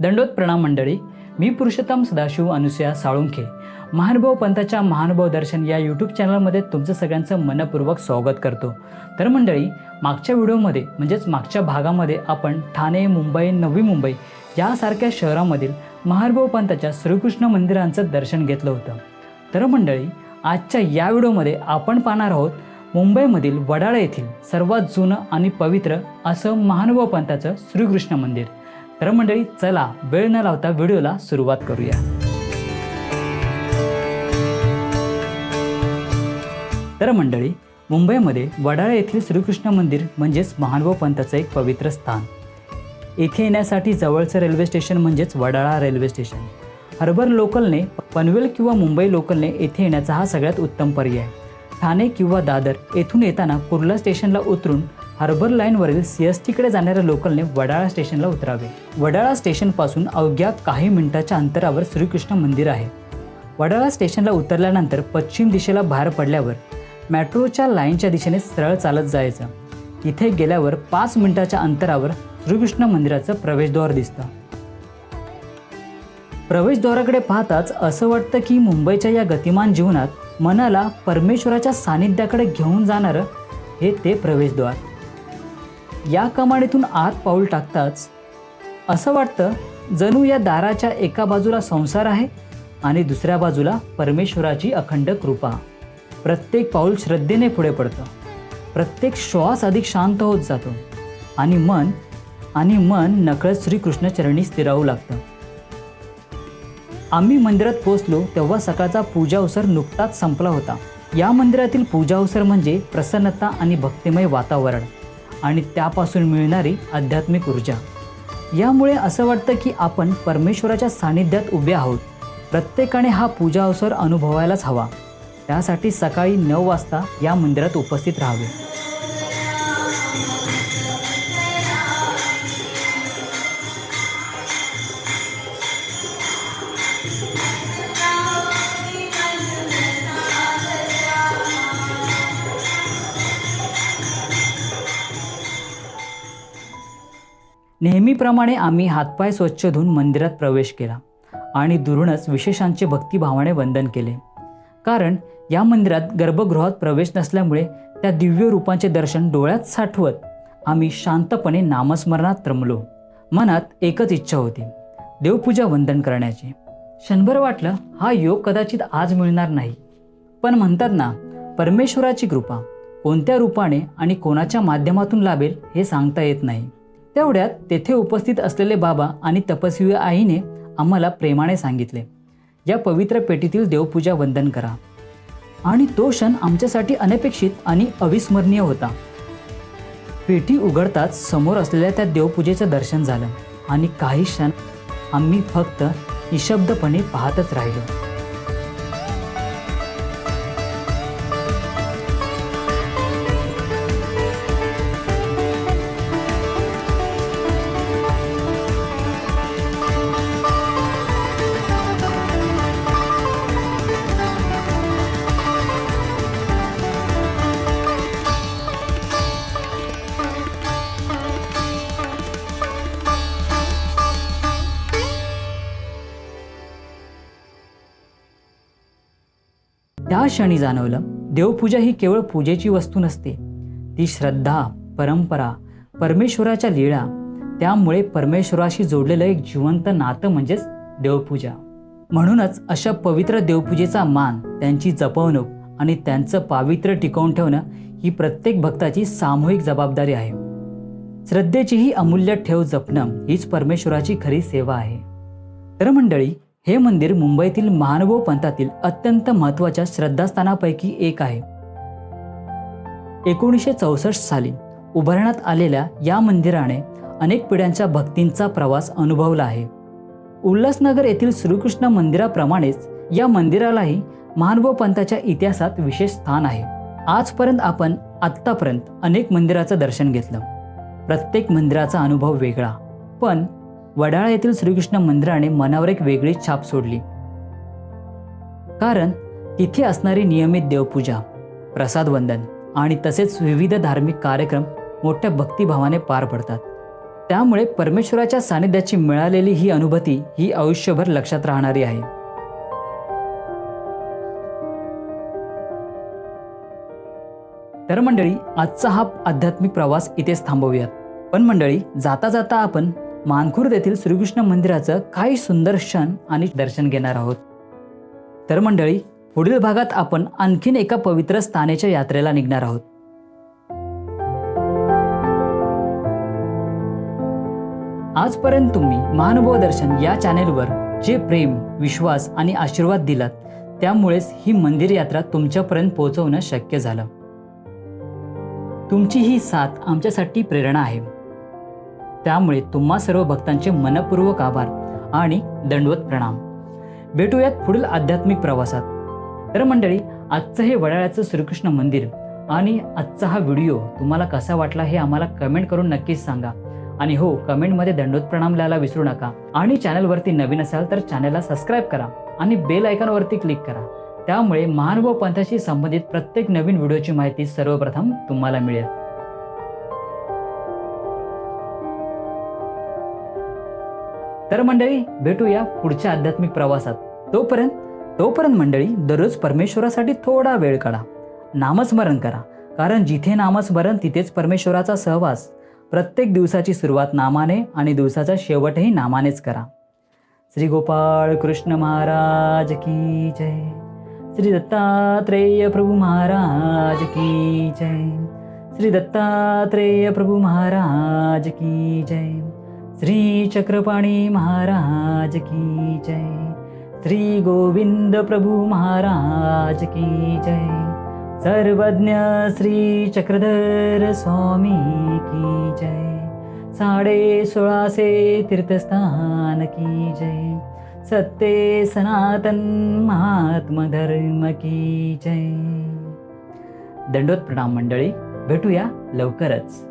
दंडोत प्रणाम मंडळी. मी पुरुषोत्तम सदाशिव अनुसया साळुंखे महानुभाव पंथाच्या महानुभाव दर्शन या यूट्यूब चॅनलमध्ये तुमचं सगळ्यांचं मनपूर्वक स्वागत करतो. तर मंडळी, मागच्या व्हिडिओमध्ये म्हणजेच मागच्या भागामध्ये आपण ठाणे, मुंबई, नवी मुंबई यासारख्या शहरांमधील महानुभाव पंथाच्या श्रीकृष्ण मंदिरांचं दर्शन घेतलं होतं. तर मंडळी, आजच्या या व्हिडिओमध्ये आपण पाहणार आहोत मुंबईमधील वडाळा येथील सर्वात जुनं आणि पवित्र असं महानुभाव पंथाचं श्रीकृष्ण मंदिर. तर मंडळी, चला वेळ न लावता व्हिडिओला सुरुवात करूया. तर मंडळी, मुंबईमध्ये वडाळा येथील श्रीकृष्ण मंदिर म्हणजेच महानुभाव पंथाचं एक पवित्र स्थान. येथे येण्यासाठी जवळचं रेल्वे स्टेशन म्हणजेच वडाळा रेल्वे स्टेशन. हार्बर लोकलने, पनवेल किंवा मुंबई लोकलने येथे येण्याचा हा सगळ्यात उत्तम पर्याय. ठाणे किंवा दादर येथून येताना कुर्ला स्टेशनला उतरून हार्बर लाईनवरील सीएसटीकडे जाणाऱ्या लोकलने वडाळा स्टेशनला उतरावे. वडाळा स्टेशनपासून अवघ्या काही मिनिटाच्या अंतरावर श्रीकृष्ण मंदिर आहे. वडाळा स्टेशनला उतरल्यानंतर पश्चिम दिशेला बाहेर पडल्यावर मेट्रोच्या लाईनच्या दिशेने सरळ चालत जायचं. तिथे गेल्यावर 5 मिनिटाच्या अंतरावर श्रीकृष्ण मंदिराचं प्रवेशद्वार दिसतं. प्रवेशद्वाराकडे पाहताच असं वाटतं की मुंबईच्या या गतिमान जीवनात मनाला परमेश्वराच्या सानिध्याकडे घेऊन जाणारं हे ते प्रवेशद्वार. या कमानीतून आत पाऊल टाकताच असं वाटतं जणू या दाराच्या एका बाजूला संसार आहे आणि दुसऱ्या बाजूला परमेश्वराची अखंड कृपा. प्रत्येक पाऊल श्रद्धेने पुढे पडतं. प्रत्येक श्वास अधिक शांत होत जातो आणि मन नकळत श्रीकृष्ण चरणी स्थिरावू लागतं. आम्ही मंदिरात पोहोचलो तेव्हा सकाळचा पूजा अवसर नुकताच संपला होता. या मंदिरातील पूजा अवसर म्हणजे प्रसन्नता आणि भक्तिमय वातावरण आणि त्यापासून मिळणारी आध्यात्मिक ऊर्जा. यामुळे असं वाटतं की आपण परमेश्वराच्या सानिध्यात उभे आहोत. प्रत्येकाने हा पूजा अवसर अनुभवायलाच हवा. त्यासाठी सकाळी 9 वाजता या मंदिरात उपस्थित राहावे. नेहमीप्रमाणे आम्ही हातपाय स्वच्छ धुवून मंदिरात प्रवेश केला आणि दुरूनच विशेषांचे भक्तिभावाने वंदन केले. कारण या मंदिरात गर्भगृहात प्रवेश नसल्यामुळे त्या दिव्य रूपांचे दर्शन डोळ्यात साठवत आम्ही शांतपणे नामस्मरणात रमलो. मनात एकच इच्छा होती, देवपूजा वंदन करण्याची. क्षणभर वाटलं हा योग कदाचित आज मिळणार नाही, पण म्हणतात ना, परमेश्वराची कृपा कोणत्या रूपाने आणि कोणाच्या माध्यमातून लाभेल हे सांगता येत नाही. तेवढ्यात तेथे उपस्थित असलेले बाबा आणि तपस्वी आईने आम्हाला प्रेमाने सांगितले, या पवित्र पेटीतील देवपूजा वंदन करा. आणि तो क्षण आमच्यासाठी अनपेक्षित आणि अविस्मरणीय होता. पेटी उघडताच समोर असलेल्या त्या देवपूजेचं दर्शन झालं आणि काही क्षण आम्ही फक्त निशब्दपणे पाहतच राहिलो. त्या क्षणी जाणवलं, देवपूजा ही केवळ पूजेची वस्तू नसते. ती श्रद्धा, परंपरा, परमेश्वराच्या लीळा, त्यामुळे परमेश्वराशी जोडलेलं एक जिवंत नातं म्हणजेच देवपूजा. म्हणूनच अशा पवित्र देवपूजेचा मान, त्यांची जपवणूक आणि त्यांचं पावित्र्य टिकवून ठेवणं ही प्रत्येक भक्ताची सामूहिक जबाबदारी आहे. श्रद्धेची ही अमूल्य ठेव जपणं हीच परमेश्वराची खरी सेवा आहे. तर मंडळी, हे मंदिर मुंबईतील महानुभाव पंथातील अत्यंत महत्त्वाच्या श्रद्धास्थानापैकी एक आहे. 1964 साली उभारण्यात आलेल्या या मंदिराने अनेक पिढ्यांच्या भक्तींचा प्रवास अनुभवला आहे. उल्हासनगर येथील श्रीकृष्ण मंदिराप्रमाणेच या मंदिरालाही महानुभाव पंथाच्या इतिहासात विशेष स्थान आहे. आजपर्यंत आपण आत्तापर्यंत अनेक मंदिराचं दर्शन घेतलं. प्रत्येक मंदिराचा अनुभव वेगळा, पण वडाळा येथील श्रीकृष्ण मंदिराने मनावर एक वेगळी छाप सोडली. कारण तिथे असणारी नियमित देवपूजा, प्रसाद वंदन आणि तसेच विविध धार्मिक कार्यक्रम मोठ्या भक्तिभावाने पार पडतात. त्यामुळे परमेश्वराच्या सानिध्याची मिळालेली ही अनुभूती ही आयुष्यभर लक्षात राहणारी आहे. तर मंडळी, आजचा हा आध्यात्मिक प्रवास इथेच थांबवूयात. पण मंडळी, जाता जाता आपण मानखुर्द येथील श्रीकृष्ण मंदिराचं काही सुंदर क्षण आणि दर्शन घेणार आहोत. तर मंडळी, पुढील भागात आपण आणखीन एका पवित्र स्थानाच्या यात्रेला निघणार आहोत. आजपर्यंत तुम्ही महानुभव दर्शन या चॅनेलवर जे प्रेम, विश्वास आणि आशीर्वाद दिलात, त्यामुळेच ही मंदिर यात्रा तुमच्यापर्यंत पोहोचवणं शक्य झालं. तुमची ही साथ आमच्यासाठी प्रेरणा आहे. त्यामुळे तुम्हा सर्व भक्तांचे मनपूर्वक आभार आणि दंडवत प्रणाम. भेटूयात पुढील आध्यात्मिक प्रवासात. तर मंडळी, आजचं हे वडाळ्याचं श्रीकृष्ण मंदिर आणि आजचा हा व्हिडिओ तुम्हाला कसा वाटला हे आम्हाला कमेंट करून नक्कीच सांगा. आणि हो, कमेंटमध्ये दंडवत प्रणाम लिहायला विसरू नका. आणि चॅनलवरती नवीन असाल तर चॅनलला सबस्क्राईब करा आणि बेल आयकॉनवरती क्लिक करा. त्यामुळे महानुभव पंथाशी संबंधित प्रत्येक नवीन व्हिडिओची माहिती सर्वप्रथम तुम्हाला मिळेल. तर मंडळी, भेटूया पुढच्या आध्यात्मिक प्रवासात. तोपर्यंत मंडळी, दररोज परमेश्वरासाठी थोडा वेळ काढा. नामस्मरण करा, कारण जिथे नामस्मरण तिथेच परमेश्वराचा सहवास. प्रत्येक दिवसाची सुरुवात नामाने आणि दिवसाचा शेवटही नामानेच करा. श्री गोपाळ कृष्ण महाराज की जय. श्री दत्तात्रेय प्रभू महाराज की जय. श्री दत्तात्रेय प्रभू महाराज की जय. श्री चक्रपाणी महाराज की जय. श्री गोविंद प्रभू महाराज की जय. सर्वज्ञ श्री चक्रधर स्वामी की जय. 1650 तीर्थस्थान की जय. सत्य सनातन महात्मा धर्म की जय. दंडवत प्रणाम मंडळी, भेटूया लवकरच.